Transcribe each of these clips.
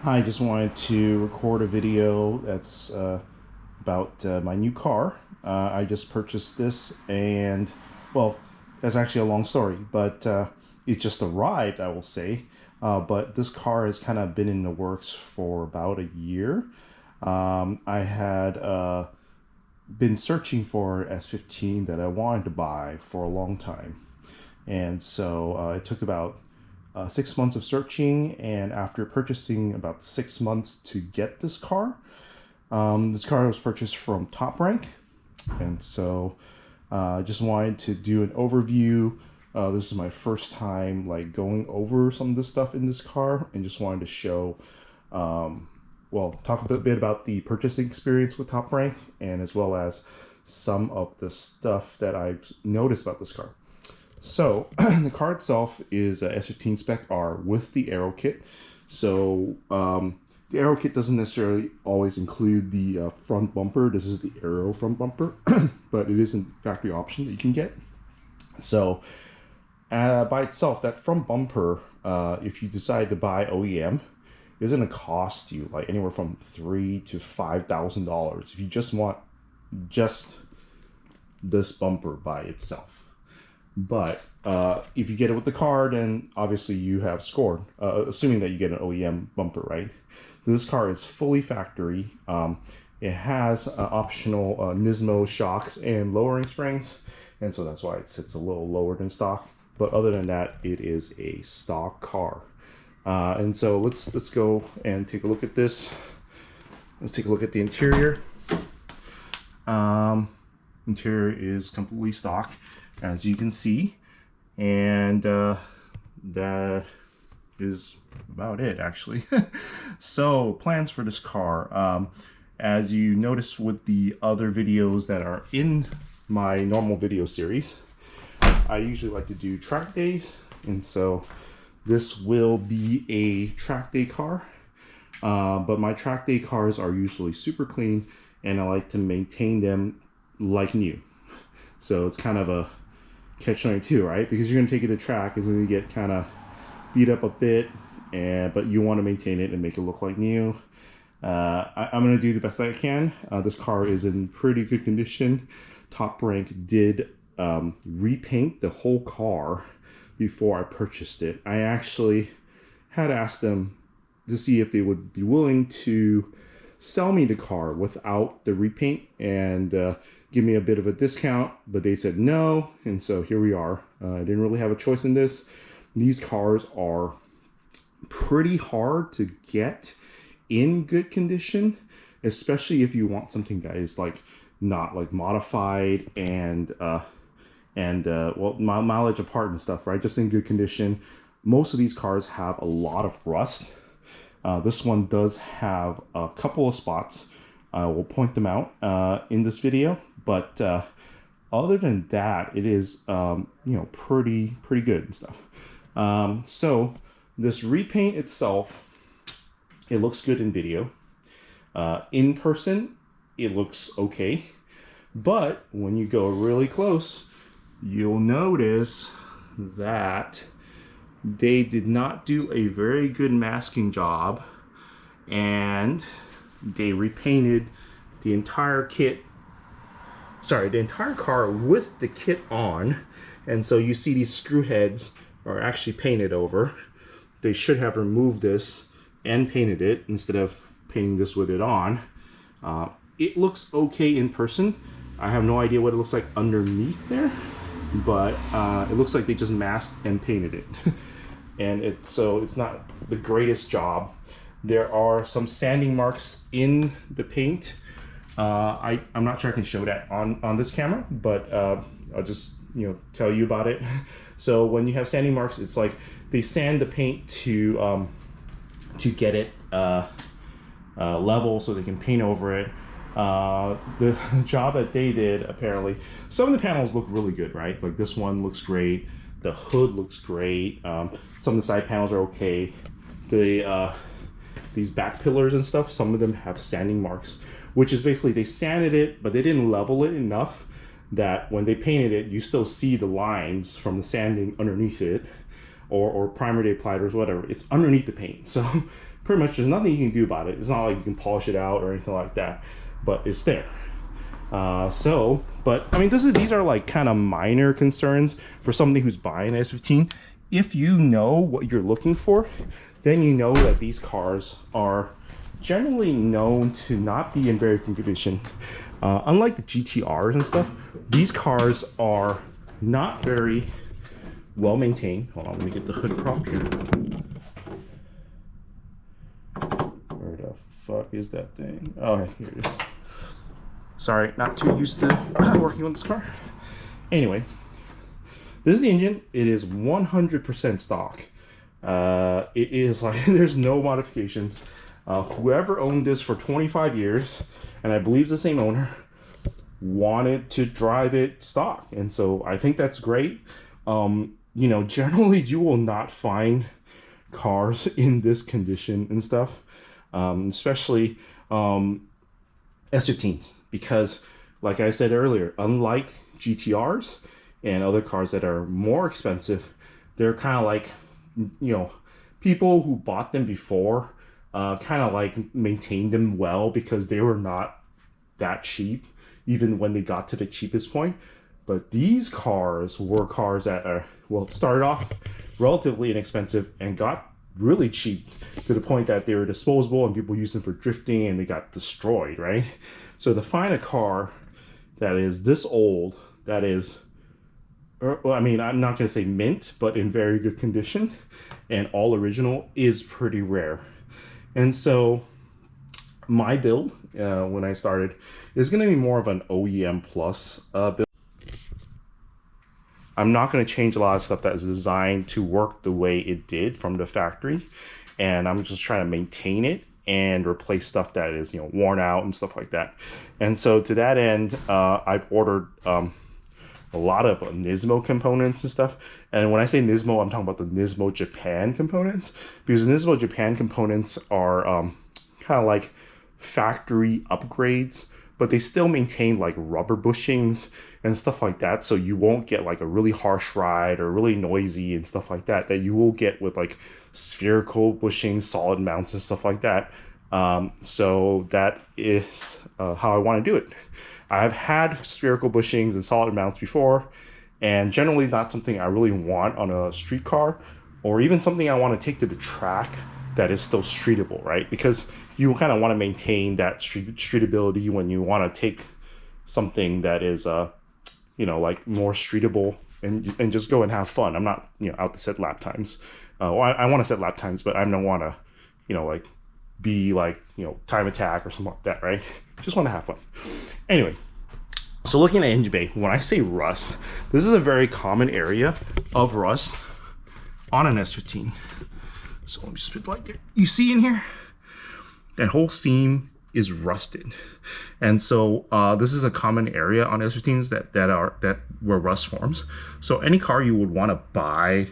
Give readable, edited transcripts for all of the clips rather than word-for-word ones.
I just wanted to record a video that's about my new car. I just purchased this, and well, that's actually a long story, but it just arrived, I will say. But this car has kind of been in the works for about a year. I had been searching for S15 that I wanted to buy for a long time, and so it took about 6 months of searching, and after purchasing about 6 months to get this car was purchased from Top Rank, and so I just wanted to do an overview. This is my first time like going over some of the stuff in this car, and just wanted to show talk a bit about the purchasing experience with Top Rank, and as well as some of the stuff that I've noticed about this car. So the car itself is a S15 Spec R with the aero kit. So the aero kit doesn't necessarily always include the front bumper. This is the aero front bumper, but it is a factory option that you can get. So by itself, that front bumper, if you decide to buy OEM, is going to cost you like anywhere from $3,000 to $5,000 if you just want just this bumper by itself. But if you get it with the car, then obviously you have scored, assuming that you get an OEM bumper, right? So this car is fully factory. It has optional Nismo shocks and lowering springs, and so that's why it sits a little lower than stock. But other than that, it is a stock car. And so let's go and take a look at this. Let's take a look at the interior. Interior is completely stock, as you can see, and that is about it, actually. So plans for this car, as you notice with the other videos that are in my normal video series, I usually like to do track days, and so this will be a track day car, but my track day cars are usually super clean, and I like to maintain them like new. So it's kind of a catch-22, right? Because you're going to take it to track, it's going to get kind of beat up a bit, but you want to maintain it and make it look like new. I'm going to do the best I can. This car is in pretty good condition. Top Rank did repaint the whole car before I purchased it. I actually had asked them to see if they would be willing to sell me the car without the repaint and give me a bit of a discount, but they said no, and so here we are. I didn't really have a choice in this. These cars are pretty hard to get in good condition, especially if you want something that is like not like modified and mileage apart and stuff, right? Just in good condition. Most of these cars have a lot of rust. This one does have a couple of spots. We'll point them out in this video, but other than that, it is pretty good and stuff. So this repaint itself, it looks good in video. In person, it looks okay, but when you go really close, you'll notice that they did not do a very good masking job, and they repainted the entire the entire car with the kit on, and so you see these screw heads are actually painted over. They should have removed this and painted it instead of painting this with it on. It looks okay in person. I have no idea what it looks like underneath there, but it looks like they just masked and painted it. And so it's not the greatest job. There are some sanding marks in the paint. I'm not sure I can show that on this camera, but I'll just tell you about it. So when you have sanding marks, it's like they sand the paint to get it level so they can paint over it. The job that they did, apparently, some of the panels look really good, right? Like this one looks great. The hood looks great. Some of the side panels are okay. These back pillars and stuff, some of them have sanding marks, which is basically they sanded it, but they didn't level it enough that when they painted it, you still see the lines from the sanding underneath it, or primer they applied or whatever. It's underneath the paint. So pretty much there's nothing you can do about it. It's not like you can polish it out or anything like that, but it's there. But I mean, these are like kind of minor concerns for somebody who's buying an S15. If you know what you're looking for, then you know that these cars are generally known to not be in very good condition. Unlike the GTRs and stuff, these cars are not very well maintained. Hold on, let me get the hood prop here. Where the fuck is that thing? Oh, here it is. Sorry, not too used to working on this car. Anyway, this is the engine. It is 100% stock. It is like, there's no modifications. Whoever owned this for 25 years, and I believe the same owner, wanted to drive it stock. And so I think that's great. You know, generally you will not find cars in this condition and stuff, especially S15s, because like I said earlier, unlike GTRs and other cars that are more expensive, they're kind of like, you know, people who bought them before kind of like maintained them well because they were not that cheap even when they got to the cheapest point. But these cars were cars that are, well, started off relatively inexpensive and got really cheap to the point that they were disposable and people used them for drifting and they got destroyed, right? So to find a car that is this old, that is, well, I mean, I'm not going to say mint, but in very good condition and all original, is pretty rare. And so my build, when I started, is going to be more of an OEM plus build. I'm not going to change a lot of stuff that is designed to work the way it did from the factory. And I'm just trying to maintain it and replace stuff that is, you know, worn out and stuff like that. And so to that end, I've ordered a lot of Nismo components and stuff. And when I say Nismo, I'm talking about the Nismo Japan components, because Nismo Japan components are kind of like factory upgrades, but they still maintain like rubber bushings and stuff like that. So you won't get like a really harsh ride or really noisy and stuff like that, that you will get with like spherical bushings, solid mounts and stuff like that. So that is how I want to do it. I've had spherical bushings and solid mounts before, and generally not something I really want on a street car, or even something I want to take to the track that is still streetable, right? Because you kind of want to maintain that streetability when you want to take something that is, you know, like more streetable and just go and have fun. I'm not, you know, out to set lap times. Well, I want to set lap times, but I don't want to, you know, like be like, you know, time attack or something like that, right? Just want to have fun. Anyway, so looking at engine bay, when I say rust, this is a very common area of rust on an S15. So let me just put the light there. You see in here, that whole seam is rusted. And so this is a common area on S15s that where rust forms. So any car you would want to buy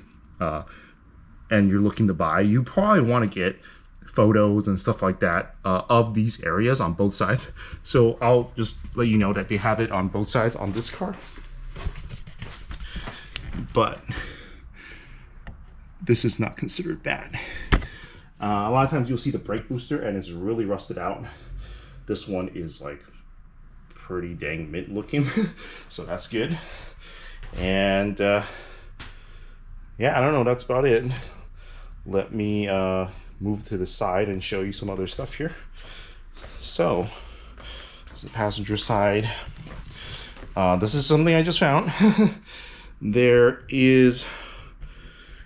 and you're looking to buy, you probably want to get photos and stuff like that of these areas on both sides. So I'll just let you know that they have it on both sides on this car. But this is not considered bad. A lot of times you'll see the brake booster and it's really rusted out. This one is like pretty dang mint looking, so that's good. And yeah, I don't know, that's about it. Let me move to the side and show you some other stuff here. So this is the passenger side. This is something I just found. There is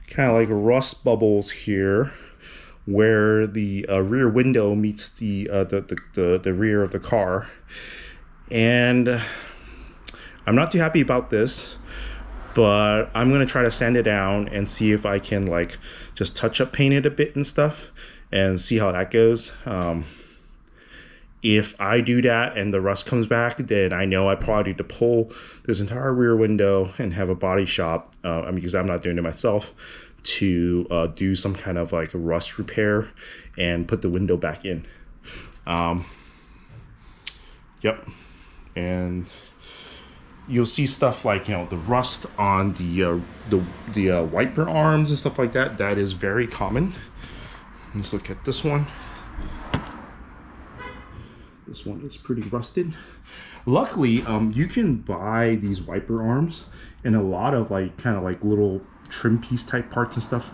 kind of like rust bubbles here where the rear window meets the rear of the car, and I'm not too happy about this, but I'm gonna try to sand it down and see if I can like just touch up paint it a bit and stuff and see how that goes. If I do that and the rust comes back, then I know I probably need to pull this entire rear window and have a body shop, because I'm not doing it myself, to do some kind of like a rust repair and put the window back in. Yep. And you'll see stuff like, you know, the rust on the wiper arms and stuff like that. That is very common. Let's look at this one. This one is pretty rusted. Luckily, you can buy these wiper arms and a lot of like kind of like little trim piece type parts and stuff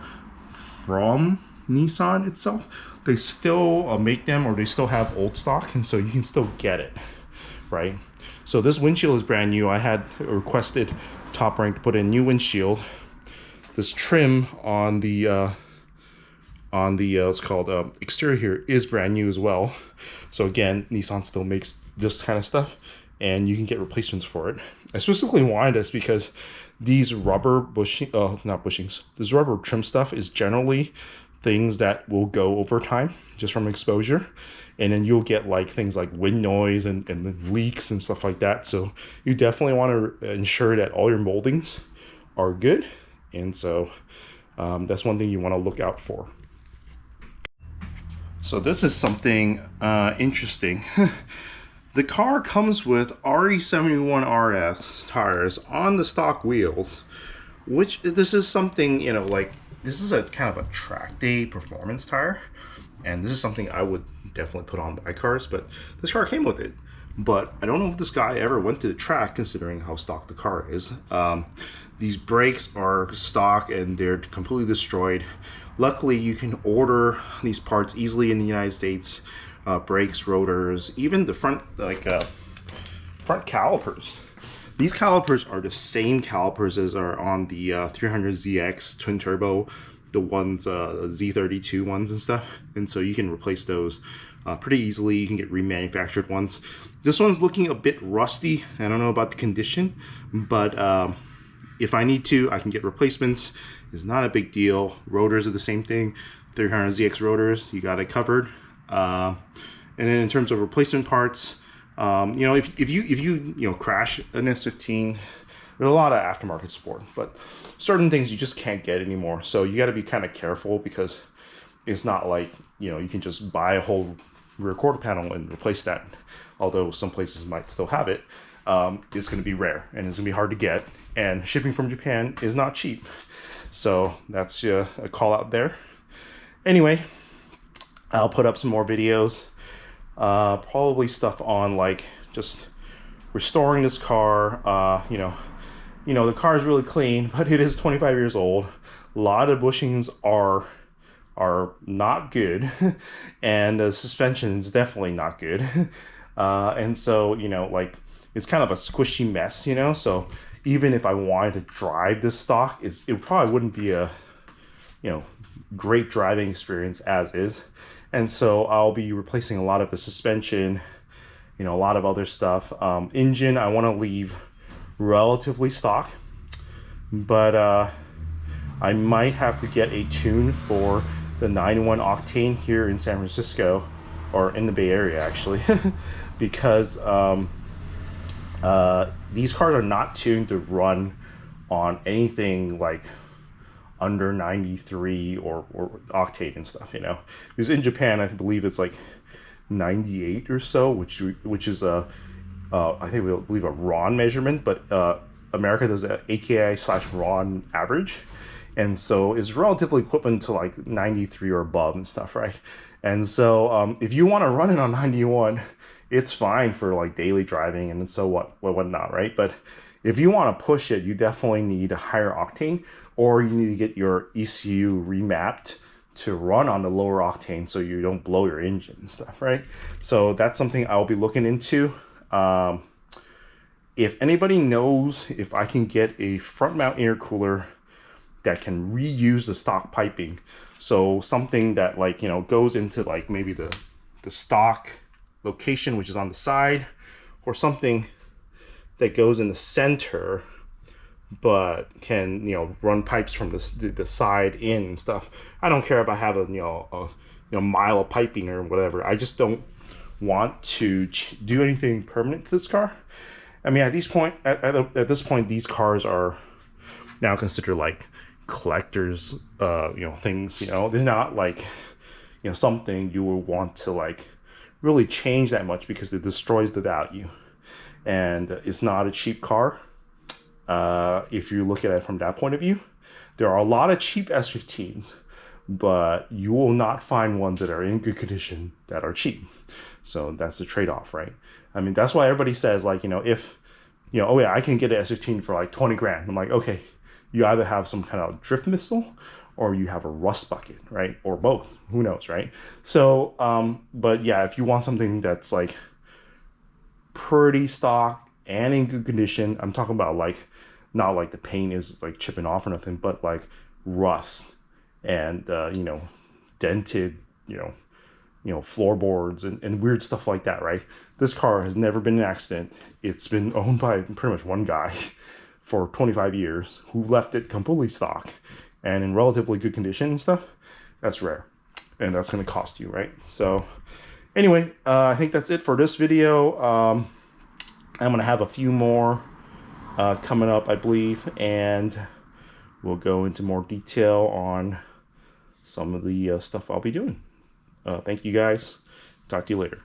from Nissan itself. They still make them, or they still have old stock, and so you can still get it, right? So this windshield is brand new. I had requested Top Rank to put in new windshield. This trim on the what's called exterior here is brand new as well. So again, Nissan still makes this kind of stuff, and you can get replacements for it. I specifically wanted this because these rubber this rubber trim stuff is generally things that will go over time just from exposure, and then you'll get like things like wind noise and leaks and stuff like that. So you definitely want to ensure that all your moldings are good, and so that's one thing you want to look out for. So this is something interesting. The car comes with RE71 RS tires on the stock wheels, which this is something, you know, like this is a kind of a track day performance tire, and this is something I would definitely put on my cars, but this car came with it. But I don't know if this guy ever went to the track, considering how stock the car is. These brakes are stock and they're completely destroyed. Luckily, you can order these parts easily in the United States. Brakes, rotors, even the front front calipers. These calipers are the same calipers as are on the 300ZX twin turbo, the ones Z32 ones and stuff. And so you can replace those pretty easily. You can get remanufactured ones. This one's looking a bit rusty. I don't know about the condition, but if I need to, I can get replacements. It's not a big deal. Rotors are the same thing. 300ZX rotors, you got it covered. And then in terms of replacement parts, you know, if you crash an S15, there's a lot of aftermarket support, but certain things you just can't get anymore. So you got to be kind of careful, because it's not like, you know, you can just buy a whole rear quarter panel and replace that. Although some places might still have it, it's going to be rare and it's going to be hard to get. And shipping from Japan is not cheap. So that's a call out there. Anyway, I'll put up some more videos. Probably stuff on like just restoring this car. You know, the car is really clean, but it is 25 years old. A lot of bushings are not good, and the suspension is definitely not good. And so, you know, like it's kind of a squishy mess, you know. So even if I wanted to drive this stock, it probably wouldn't be a, you know, great driving experience as is. And so I'll be replacing a lot of the suspension, you know, a lot of other stuff. Engine, I want to leave relatively stock, but I might have to get a tune for the 91 octane here in San Francisco, or in the Bay Area actually, because these cars are not tuned to run on anything like under 93 or octane and stuff, you know. Because in Japan, I believe it's like 98 or so, which is I think we believe a RON measurement, but America does an AKI/RON average, and so it's relatively equivalent to like 93 or above and stuff, right? And so if you want to run it on 91, it's fine for like daily driving and so whatnot, right? But if you want to push it, you definitely need a higher octane, or you need to get your ECU remapped to run on the lower octane so you don't blow your engine and stuff, right? So that's something I'll be looking into. If anybody knows if I can get a front mount intercooler that can reuse the stock piping, so something that, like, you know, goes into like maybe the stock location, which is on the side, or something that goes in the center but can, you know, run pipes from the side in and stuff. I don't care if I have a mile of piping or whatever. I just don't want to do anything permanent to this car. I mean, at this point, these cars are now considered like collectors, things. You know, they're not like, you know, something you would want to like really change that much, because it destroys the value, and it's not a cheap car. If you look at it from that point of view, there are a lot of cheap S15s, but you will not find ones that are in good condition that are cheap. So that's the trade-off, right? I mean, that's why everybody says, like, you know, if, you know, oh yeah, I can get an S15 for like 20 grand. I'm like, okay, you either have some kind of drift missile or you have a rust bucket, right? Or both, who knows, right? So, but yeah, if you want something that's like pretty stock and in good condition, I'm talking about like, not like the paint is like chipping off or nothing, but like rust and, you know, dented, you know, floorboards and weird stuff like that, right? This car has never been in an accident. It's been owned by pretty much one guy for 25 years who left it completely stock and in relatively good condition and stuff. That's rare, and that's going to cost you, right? So anyway, I think that's it for this video. I'm going to have a few more coming up, I believe, and we'll go into more detail on some of the stuff I'll be doing. Thank you guys. Talk to you later.